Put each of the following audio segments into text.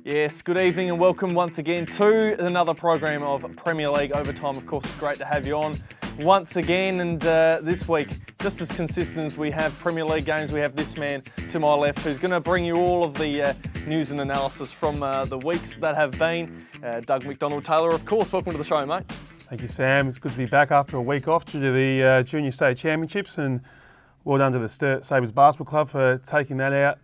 Yes, good evening and welcome once again to another program of Premier League Overtime. Of course, it's great to have you on once again, and this week, just as consistent as we have Premier League games, we have this man to my left who's going to bring you all of the news and analysis from the weeks that have been. Doug McDonald-Taylor, of course. Welcome to the show, mate. Thank you, Sam. It's good to be back after a week off due to the Junior State Championships, and well done to the Sabres Basketball Club for taking that out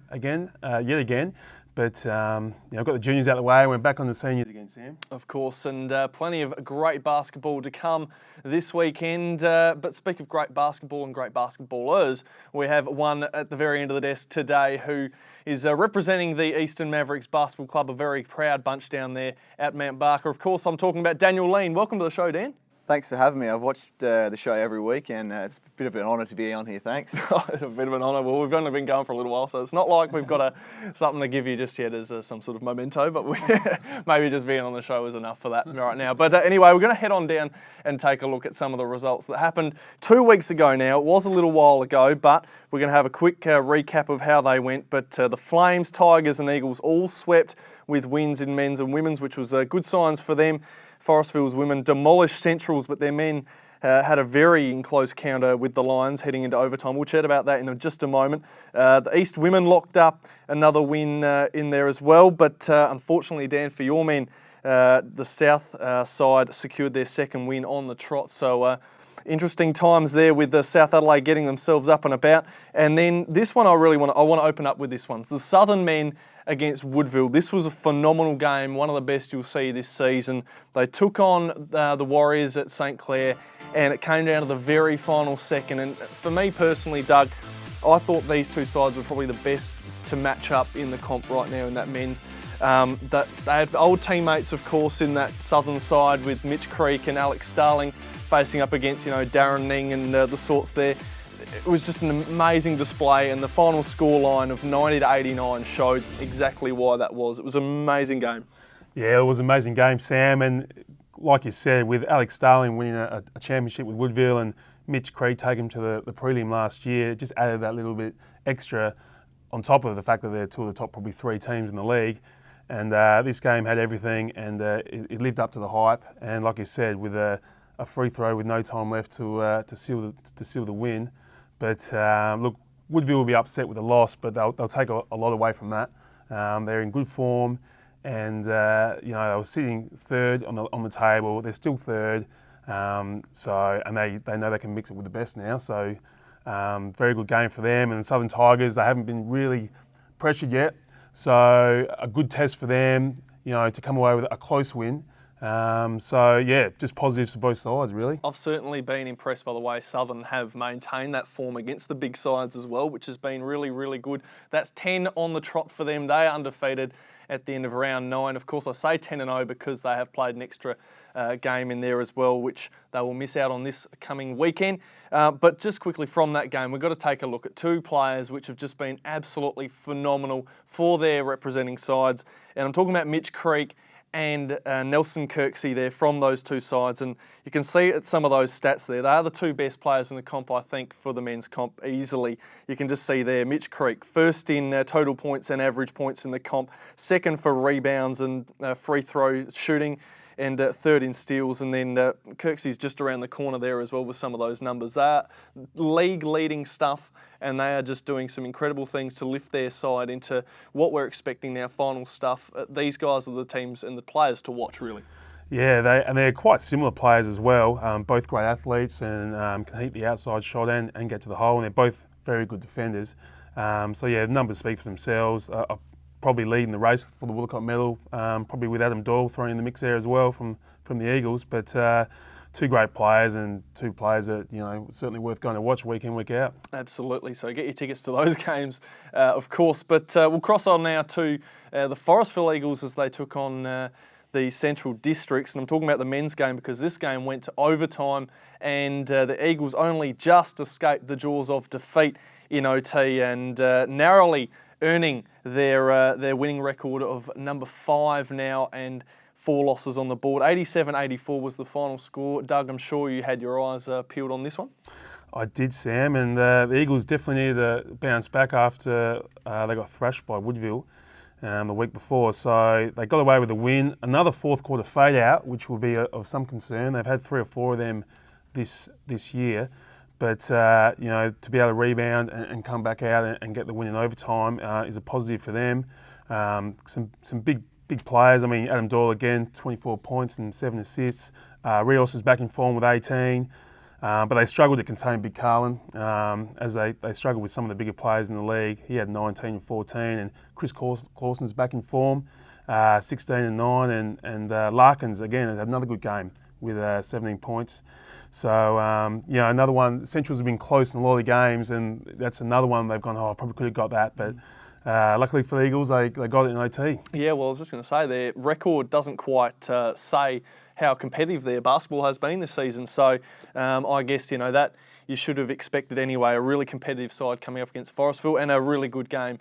yet again. But I've got the juniors out of the way and we're back on the seniors again, Sam. Of course, and plenty of great basketball to come this weekend. But speak of great basketball and great basketballers, we have one at the very end of the desk today who is representing the Eastern Mavericks Basketball Club, a very proud bunch down there at Mount Barker. Of course, I'm talking about Daniel Lean. Welcome to the show, Dan. Thanks for having me. I've watched the show every week and it's a bit of an honour to be on here, thanks. It's a bit of an honour. Well, we've only been going for a little while, so it's not like we've got something to give you just yet as some sort of memento, but maybe just being on the show is enough for that right now. But anyway, we're going to head on down and take a look at some of the results that happened 2 weeks ago now. It was a little while ago, but we're going to have a quick recap of how they went. But the Flames, Tigers and Eagles all swept with wins in men's and women's, which was good signs for them. Forestville's women demolished Central's, but their men had a very close counter with the Lions heading into overtime. We'll chat about that in just a moment. The East women locked up another win in there as well, but unfortunately, Dan, for your men, the South side secured their second win on the trot. So interesting times there with the South Adelaide getting themselves up and about. And then this one I want to open up with this one. The Southern men against Woodville. This was a phenomenal game, one of the best you'll see this season. They took on the Warriors at St Clair, and it came down to the very final second. And for me personally, Doug, I thought these two sides were probably the best to match up in the comp right now in that men's. They had old teammates, of course, in that southern side with Mitch Creek and Alex Starling facing up against, Darren Ning and the sorts there. It was just an amazing display, and the final scoreline of 90-89 showed exactly why that was. It was an amazing game. Yeah, it was an amazing game, Sam. And like you said, with Alex Starling winning a championship with Woodville and Mitch Creek taking him to the prelim last year, it just added that little bit extra on top of the fact that they're two of the top probably three teams in the league. And this game had everything, and it lived up to the hype. And like you said, with a free throw with no time left to seal the win. But look, Woodville will be upset with the loss, but they'll take a lot away from that. They're in good form, and they were sitting third on the table. They're still third, and they know they can mix it with the best now. So very good game for them. And the Southern Tigers, they haven't been really pressured yet, so a good test for them, to come away with a close win. Just positives for both sides, really. I've certainly been impressed by the way Southern have maintained that form against the big sides as well, which has been really, really good. That's 10 on the trot for them. They are undefeated at the end of round 9. Of course, I say 10-0 because they have played an extra game in there as well, which they will miss out on this coming weekend. But just quickly from that game, we've got to take a look at two players which have just been absolutely phenomenal for their representing sides. And I'm talking about Mitch Creek and Nelson Kirksey there from those two sides, and you can see at some of those stats there, they are the two best players in the comp, I think, for the men's comp easily. You can just see there, Mitch Creek, first in total points and average points in the comp, second for rebounds and free throw shooting, and third in steals, and then Kirksey's just around the corner there as well with some of those numbers. They are league-leading stuff, and they are just doing some incredible things to lift their side into what we're expecting now, final stuff. These guys are the teams and the players to watch, really. Yeah, they're quite similar players as well, both great athletes and can hit the outside shot and get to the hole, and they're both very good defenders. The numbers speak for themselves. Probably leading the race for the Wollacott medal, probably with Adam Doyle thrown in the mix there as well from the Eagles. But two great players and two players that, certainly worth going to watch week in, week out. Absolutely. So get your tickets to those games, of course. But we'll cross on now to the Forestville Eagles as they took on the Central Districts. And I'm talking about the men's game because this game went to overtime and the Eagles only just escaped the jaws of defeat in OT and narrowly earning their winning record of number 5 now and 4 losses on the board. 87-84 was the final score. Doug, I'm sure you had your eyes peeled on this one. I did, Sam, and the Eagles definitely needed to bounce back after they got thrashed by Woodville. the week before. So they got away with a win. Another fourth quarter fade out, which will be of some concern. They've had 3 or 4 of them this year. But, to be able to rebound and come back out and get the win in overtime is a positive for them. Some big players. I mean, Adam Doyle again, 24 points and 7 assists. Rios is back in form with 18. But they struggled to contain Big Carlin, as they struggled with some of the bigger players in the league. He had 19 and 14, and Chris Clausen's back in form, 16 and 9, and Larkins, again, had another good game with 17 points. So, another one. Centrals have been close in a lot of games, and that's another one they've gone, I probably could have got that, but luckily for the Eagles, they got it in OT. Yeah, well, I was just going to say, their record doesn't quite say how competitive their basketball has been this season. So I guess, that you should have expected anyway. A really competitive side coming up against Forestville, and a really good game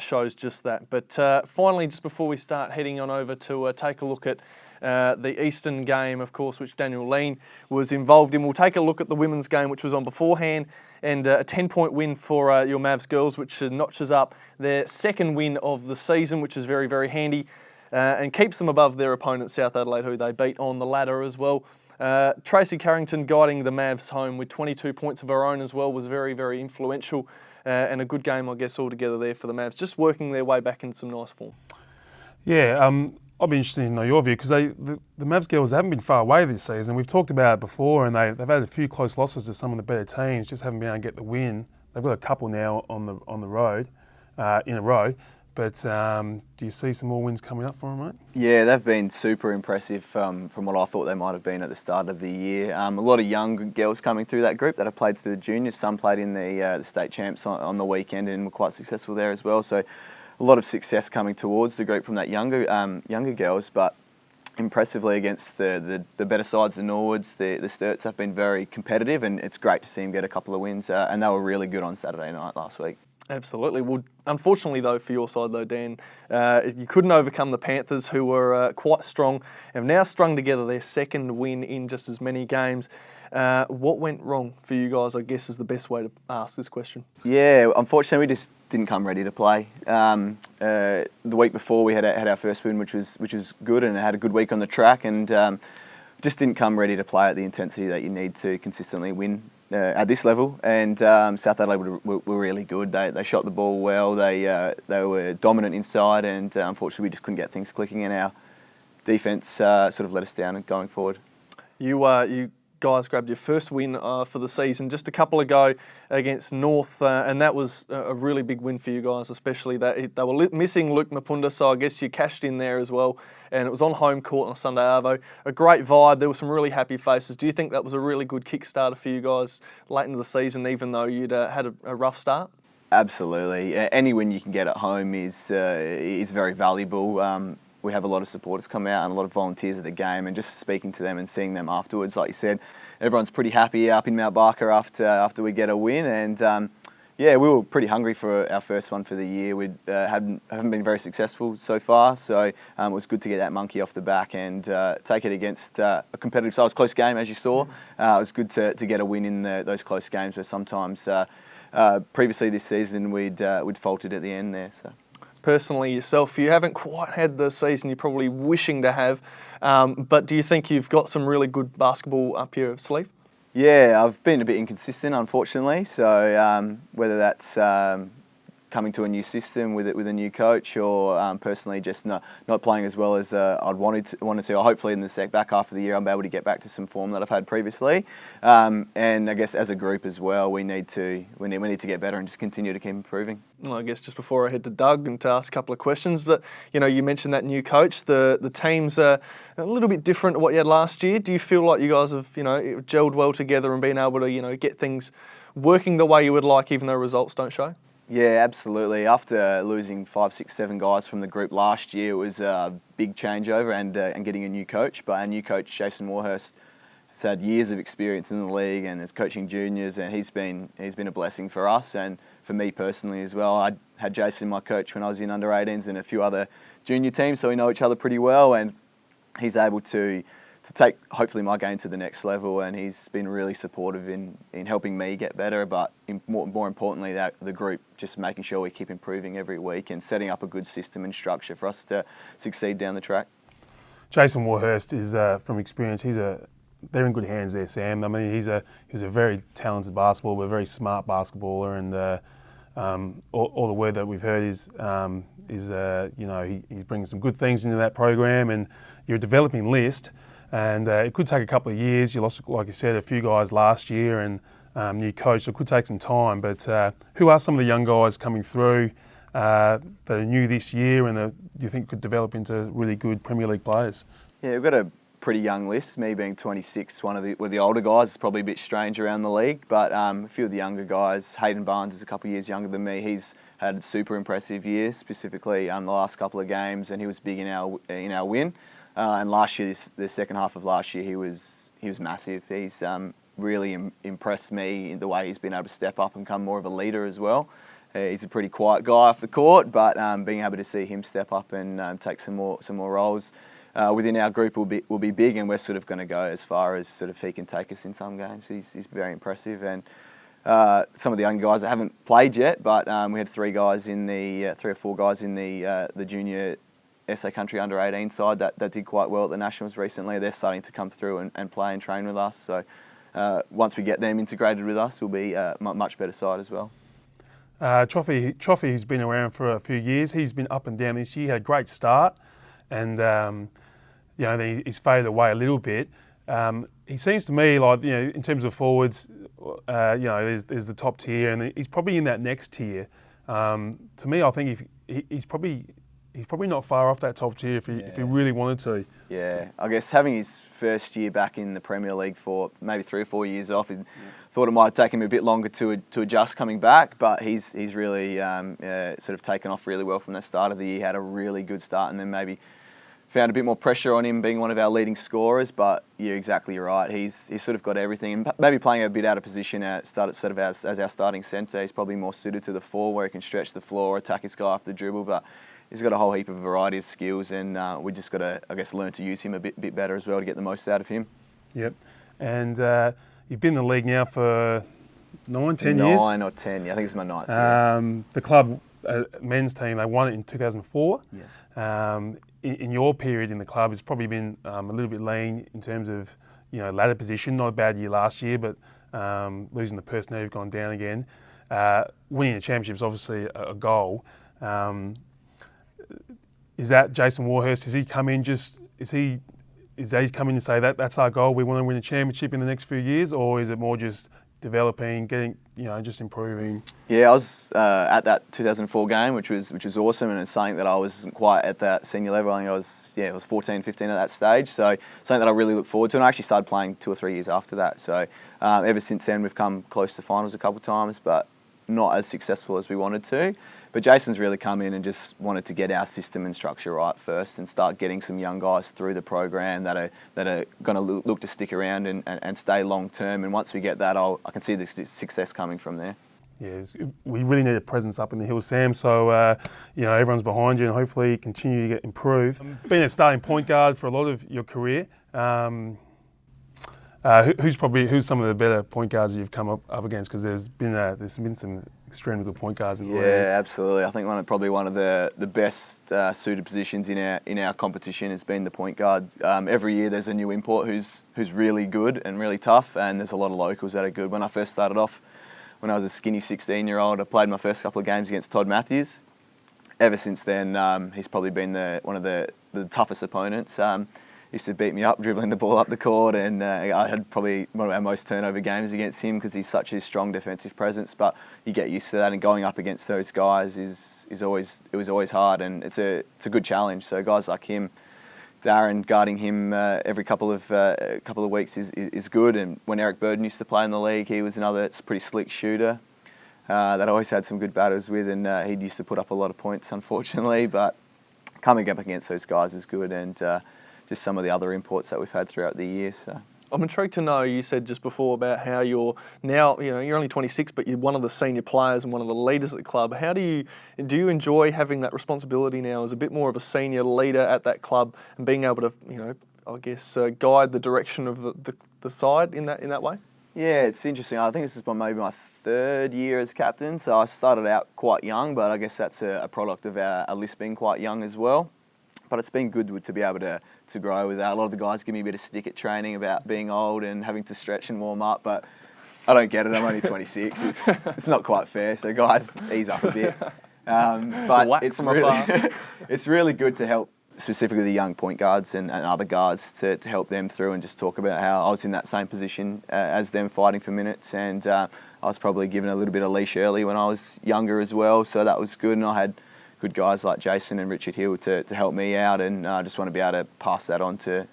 shows just that. But finally, just before we start heading on over to take a look at the Eastern game, of course, which Daniel Lean was involved in. We'll take a look at the women's game, which was on beforehand, and a 10-point win for your Mavs girls, which notches up their second win of the season, which is very, very handy, and keeps them above their opponent, South Adelaide, who they beat on the ladder as well. Tracy Carrington guiding the Mavs home with 22 points of her own as well was very, very influential, and a good game, I guess, altogether there for the Mavs, just working their way back into some nice form. Yeah, I'll be interested to know your view, because the Mavs girls haven't been far away this season. We've talked about it before, and they've had a few close losses to some of the better teams, just haven't been able to get the win. They've got a couple now on the road, in a row. But do you see some more wins coming up for them, mate? Yeah, they've been super impressive from what I thought they might have been at the start of the year. A lot of young girls coming through that group that have played through the juniors. Some played in the state champs on the weekend and were quite successful there as well. So a lot of success coming towards the group from that younger girls, but impressively against the better sides, the Norwoods, the Sturts have been very competitive, and it's great to see them get a couple of wins, and they were really good on Saturday night last week. Absolutely. Well, unfortunately, though, for your side, though, Dan, you couldn't overcome the Panthers, who were quite strong, and have now strung together their second win in just as many games. What went wrong for you guys, I guess, is the best way to ask this question. Yeah, unfortunately, we just didn't come ready to play. The week before, we had our first win, which was good, and had a good week on the track, and just didn't come ready to play at the intensity that you need to consistently win at this level. And South Adelaide were really good. They shot the ball well. They were dominant inside, and unfortunately, we just couldn't get things clicking, and our defence sort of let us down going forward. You guys grabbed your first win for the season just a couple ago against North, and that was a really big win for you guys, especially that they were missing Luke Mapunda, so I guess you cashed in there as well, and it was on home court on a Sunday Arvo. A great vibe. There were some really happy faces. Do you think that was a really good kickstarter for you guys late into the season, even though you'd had a rough start? Absolutely. Any win you can get at home is very valuable. We have a lot of supporters come out and a lot of volunteers at the game, and just speaking to them and seeing them afterwards, like you said, everyone's pretty happy up in Mount Barker after we get a win, and we were pretty hungry for our first one for the year. We haven't been very successful so far, so it was good to get that monkey off the back and take it against a competitive side. It was a close game, as you saw. It was good to get a win in those close games where sometimes previously this season we'd faltered at the end there. So. Personally, yourself, you haven't quite had the season you're probably wishing to have, but do you think you've got some really good basketball up your sleeve? Yeah, I've been a bit inconsistent, unfortunately. So whether that's coming to a new system with a new coach, or personally just not playing as well as I'd wanted to. Hopefully in the back half of the year, I'll be able to get back to some form that I've had previously. And I guess as a group as well, we need to get better and just continue to keep improving. Well, I guess just before I head to Doug and to ask a couple of questions, but you mentioned that new coach. The team's a little bit different to what you had last year. Do you feel like you guys have gelled well together and been able to get things working the way you would like, even though results don't show? Yeah, absolutely. After losing 5, 6, 7 guys from the group last year, it was a big changeover and getting a new coach. But our new coach, Jason Warhurst, has had years of experience in the league and is coaching juniors, and he's been a blessing for us and for me personally as well. I had Jason, my coach, when I was in under-18s and a few other junior teams, so we know each other pretty well, and he's able to take hopefully my game to the next level, and he's been really supportive in helping me get better, but more importantly, the group just making sure we keep improving every week and setting up a good system and structure for us to succeed down the track. Jason Warhurst is, from experience, they're in good hands there, Sam. I mean, he's a very talented basketballer, a very smart basketballer, and all the word that we've heard is he's bringing some good things into that program, and you're a developing list, and it could take a couple of years. You lost, like you said, a few guys last year, and new coach, so it could take some time. But who are some of the young guys coming through that are new this year, and do you think could develop into really good Premier League players? Yeah, we've got a pretty young list. Me being 26, with the older guys, it's probably a bit strange around the league, but a few of the younger guys. Hayden Barnes is a couple of years younger than me. He's had super impressive years, specifically the last couple of games, and he was big in our win. And last year, the second half of last year, he was massive. He's really impressed me in the way he's been able to step up and become more of a leader as well. He's a pretty quiet guy off the court, but being able to see him step up and take some more roles within our group will be big, and we're sort of going to go as far as sort of he can take us in some games. He's very impressive, and some of the young guys that haven't played yet, but we had three or four guys in the junior SA Country under 18 side that did quite well at the Nationals recently. They're starting to come through and play and train with us. So once we get them integrated with us, we'll be a much better side as well. Choffy, who's been around for a few years, he's been up and down this year. He had a great start, and then he's faded away a little bit. He seems to me like, in terms of forwards, there's the top tier, and he's probably in that next tier. To me, I think he's probably not far off that top tier if he really wanted to. Yeah, I guess having his first year back in the Premier League for maybe 3 or 4 years off, thought it might take him a bit longer to adjust coming back, but he's really sort of taken off really well from the start of the year. Had a really good start, and then maybe found a bit more pressure on him being one of our leading scorers. But you're exactly right. He's sort of got everything, and maybe playing a bit out of position as our starting centre. He's probably more suited to the 4, where he can stretch the floor, attack his guy off the dribble, but he's got a whole heap of variety of skills, and we just got to, I guess, learn to use him a bit better as well to get the most out of him. Yep. And you've been in the league now for 10 years? 9 or 10, yeah, I think it's my 9th year. The club men's team, they won it in 2004. Yeah. In your period in the club, it's probably been a little bit lean in terms of ladder position. Not a bad year last year, but losing the personnel who've gone down again. Winning a championship is obviously a goal. Is that Jason Warhurst? Does he come in is he come in and say that's our goal? We want to win a championship in the next few years, or is it more just developing, getting just improving? Yeah, I was at that 2004 game, which was awesome, and it's something that I wasn't quite at that senior level. I think I was 14, 15 at that stage. So something that I really look forward to, and I actually started playing 2 or 3 years after that. So ever since then, we've come close to finals a couple of times, but not as successful as we wanted to. But Jason's really come in and just wanted to get our system and structure right first, and start getting some young guys through the program that are going to look to stick around and stay long term. And once we get that, I can see the success coming from there. Yeah, we really need a presence up in the hills, Sam. So everyone's behind you, and hopefully continue to improve. Being a starting point guard for a lot of your career, who's some of the better point guards you've come up against? Because there's been some extremely good point guards in the league. Yeah, absolutely. I think probably one of the best suited positions in our competition has been the point guard. Every year there's a new import who's really good and really tough, and there's a lot of locals that are good. When I first started off, when I was a skinny 16-year-old, I played my first couple of games against Todd Matthews. Ever since then, he's probably been one of the toughest opponents. Used to beat me up dribbling the ball up the court, and I had probably one of our most turnover games against him because he's such a strong defensive presence. But you get used to that, and going up against those guys was always hard, and it's a good challenge. So guys like him, Darren guarding him every couple of weeks is good. And when Eric Burden used to play in the league, he was another pretty slick shooter that I always had some good battles with, and he used to put up a lot of points, unfortunately. But coming up against those guys is good, and just some of the other imports that we've had throughout the year. So I'm intrigued to know, you said just before about how you're now, you're only 26, but you're one of the senior players and one of the leaders at the club. How do you enjoy having that responsibility now as a bit more of a senior leader at that club, and being able to, I guess, guide the direction of the side in that way? Yeah, it's interesting. I think this is maybe my 3rd year as captain. So I started out quite young, but I guess that's a product of our list being quite young as well. But it's been good to be able to grow with that. A lot of the guys give me a bit of stick at training about being old and having to stretch and warm up, but I don't get it. I'm only 26. It's not quite fair. So guys, ease up a bit. But it's really, it's really good to help specifically the young point guards and other guards to help them through and just talk about how I was in that same position as them fighting for minutes, and I was probably given a little bit of leash early when I was younger as well, so that was good, and I had good guys like Jason and Richard Hill to help me out, and I just want to be able to pass that on to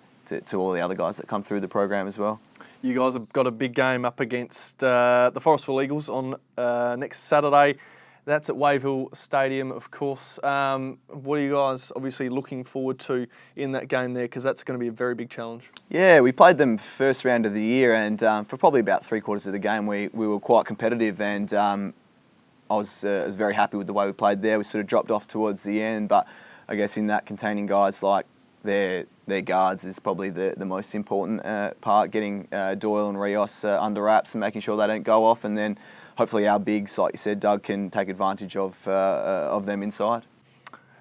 all the other guys that come through the program as well. You guys have got a big game up against the Forestville Eagles on next Saturday. That's at Wavell Stadium, of course. What are you guys obviously looking forward to in that game there? Because that's going to be a very big challenge. Yeah, we played them first round of the year, and for probably about 3/4 of the game, we were quite competitive, and I was very happy with the way we played there. We sort of dropped off towards the end, but I guess in that containing guys like their guards is probably the most important part, getting Doyle and Rios under wraps and making sure they don't go off, and then hopefully our bigs, like you said, Doug, can take advantage of them inside.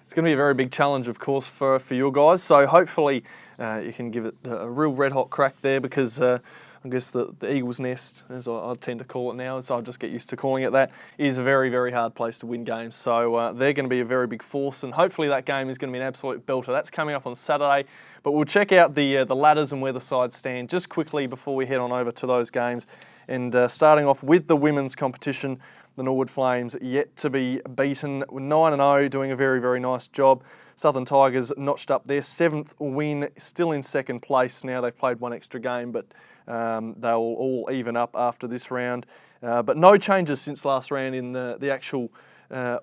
It's going to be a very big challenge, of course, for your guys. So hopefully you can give it a real red-hot crack there, because I guess the Eagles' Nest, as I tend to call it now, so I'll just get used to calling it that, is a very, very hard place to win games. So they're going to be a very big force, and hopefully that game is going to be an absolute belter. That's coming up on Saturday. But we'll check out the ladders and where the sides stand just quickly before we head on over to those games. And starting off with the women's competition, the Norwood Flames yet to be beaten, 9-0, doing a very, very nice job. Southern Tigers notched up their 7th win, still in 2nd place now. They've played one extra game, but they'll all even up after this round. But no changes since last round in the actual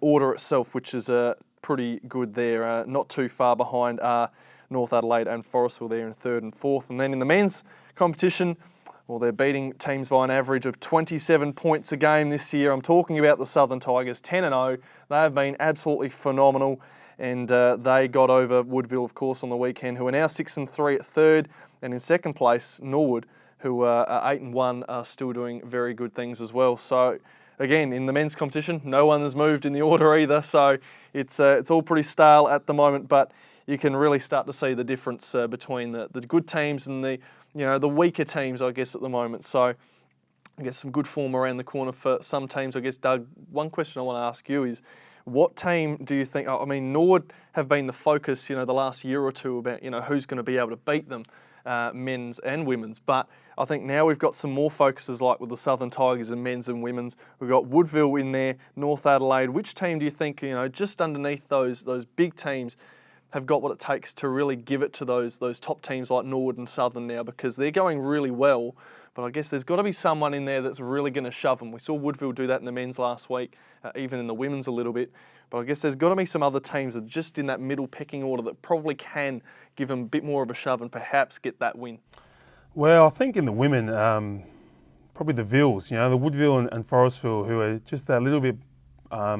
order itself, which is pretty good there. Not too far behind are North Adelaide and Forestville there in 3rd and 4th. And then in the men's competition, well, they're beating teams by an average of 27 points a game this year. I'm talking about the Southern Tigers, 10-0. They have been absolutely phenomenal, and they got over Woodville, of course, on the weekend, who are now 6-3 at 3rd, and in 2nd place, Norwood, who are 8-1, are still doing very good things as well. So, again, in the men's competition, no one has moved in the order either, so it's all pretty stale at the moment, but you can really start to see the difference between the good teams and the weaker teams, I guess, at the moment. So I guess some good form around the corner for some teams. I guess, Doug, one question I want to ask you is, what team do you think, I mean, Norwood have been the focus, the last year or two about, who's going to be able to beat them, men's and women's. But I think now we've got some more focuses, like with the Southern Tigers and men's and women's. We've got Woodville in there, North Adelaide. Which team do you think, just underneath those big teams, have got what it takes to really give it to those top teams like Norwood and Southern now, because they're going really well, but I guess there's got to be someone in there that's really going to shove them. We saw Woodville do that in the men's last week, even in the women's a little bit, but I guess there's got to be some other teams that are just in that middle pecking order that probably can give them a bit more of a shove and perhaps get that win. Well, I think in the women, probably the Vills, the Woodville and Forestville, who are just that little bit, a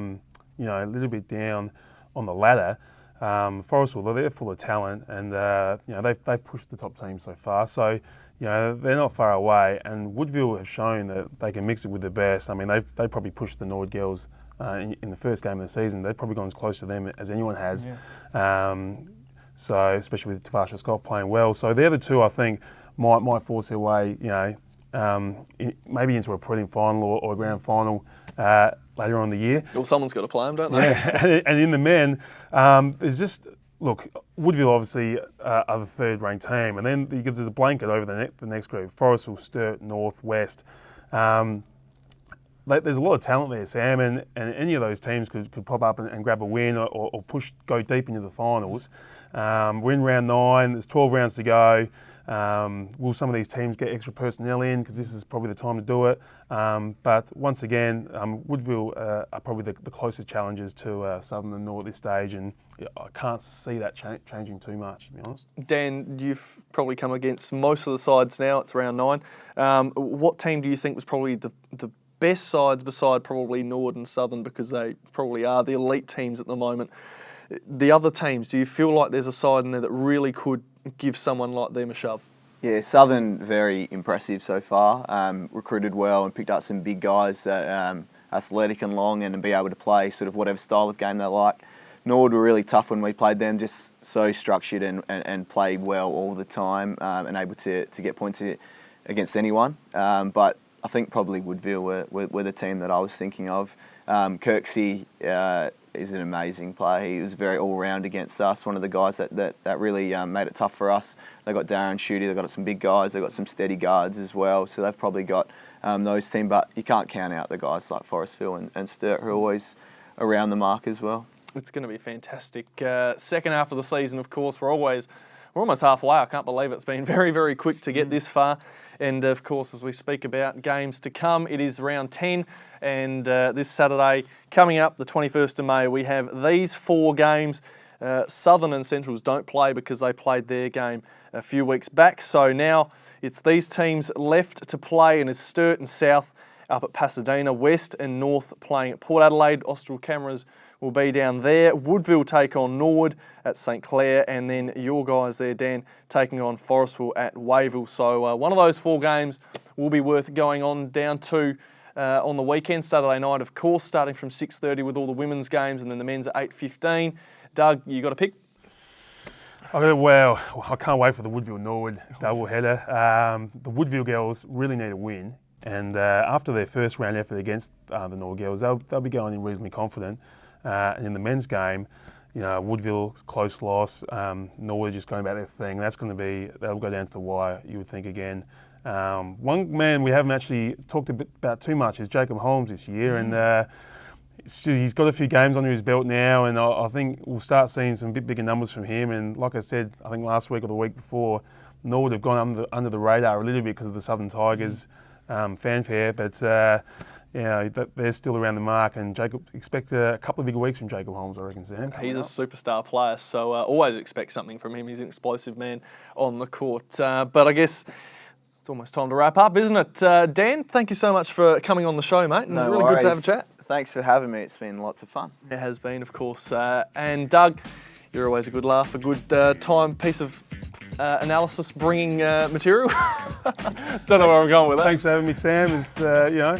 little bit down on the ladder. Forestville, they're full of talent, and they've pushed the top team so far. So they're not far away. And Woodville have shown that they can mix it with the best. I mean, they probably pushed the Norwood girls in the first game of the season. They've probably gone as close to them as anyone has. Yeah. So especially with Tavasha Scott playing well. So they're the two I think might force their way, maybe into a prelim final or a grand final later on in the year. Well, someone's got to play them, don't they? Yeah, and in the men, there's just, look, Woodville obviously are the 3rd-ranked team, and then there's a blanket over the next group, Forestville, Sturt, North, West. There's a lot of talent there, Sam, and any of those teams could pop up and grab a win or go deep into the finals. We're in round 9, there's 12 rounds to go. Will some of these teams get extra personnel in, because this is probably the time to do it? But once again, Woodville are probably the closest challengers to Southern and North at this stage, and I can't see that changing too much, to be honest. Dan, you've probably come against most of the sides now. It's round 9. What team do you think was probably the best sides beside probably Norwood and Southern, because they probably are the elite teams at the moment? The other teams, do you feel like there's a side in there that really could give someone like them a shove? Yeah, Southern very impressive so far. Recruited well and picked up some big guys that athletic and long and be able to play sort of whatever style of game they like. Norwood were really tough when we played them, just so structured and played well all the time and able to get points against anyone. But I think probably Woodville were the team that I was thinking of. Kirksey is an amazing player. He was very all-round against us, one of the guys that really made it tough for us. They got Darren Shooty, they've got some big guys, they've got some steady guards as well, so they've probably got those teams, but you can't count out the guys like Forestville and Sturt who are always around the mark as well. It's going to be fantastic. Second half of the season, of course, we're almost halfway. I can't believe it's been very, very quick to get this far. And of course, as we speak about games to come, it is round 10. And this Saturday, coming up, the 21st of May, we have these 4 games. Southern and Centrals don't play because they played their game a few weeks back. So now it's these teams left to play, and it's Sturt and South up at Pasadena, West and North playing at Port Adelaide. Austral Cameras will be down there. Woodville take on Norwood at St Clair, and then your guys there, Dan, taking on Forestville at Wayville. So one of those 4 games will be worth going on down to on the weekend, Saturday night, of course, starting from 6:30 with all the women's games, and then the men's at 8:15. Doug, you got a pick? Well, I can't wait for the Woodville-Norwood doubleheader. The Woodville girls really need a win, and after their first round effort against the Norwood girls, they'll be going in reasonably confident. And in the men's game, Woodville, close loss, Norwood just going about their thing. They'll go down to the wire, you would think, again. One man we haven't actually talked about too much is Jacob Holmes this year, and he's got a few games under his belt now, and I think we'll start seeing some bit bigger numbers from him. And like I said, I think last week or the week before, Norwood have gone under the radar a little bit because of the Southern Tigers fanfare, but they're still around the mark, and expect a couple of big weeks from Jacob Holmes, I reckon, Sam. He's a superstar player, so always expect something from him. He's an explosive man on the court. But I guess it's almost time to wrap up, isn't it? Dan, thank you so much for coming on the show, mate. No really worries. Good to have a chat. Thanks for having me. It's been lots of fun. It has been, of course. And Doug, you're always a good laugh, a good time piece of analysis bringing material. Don't know where I'm going with that. Thanks for having me, Sam. It's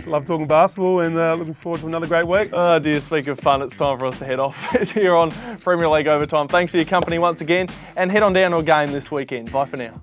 love talking basketball, and looking forward to another great week. Oh dear, speak of fun, it's time for us to head off here on Premier League Overtime. Thanks for your company once again, and head on down to a game this weekend. Bye for now.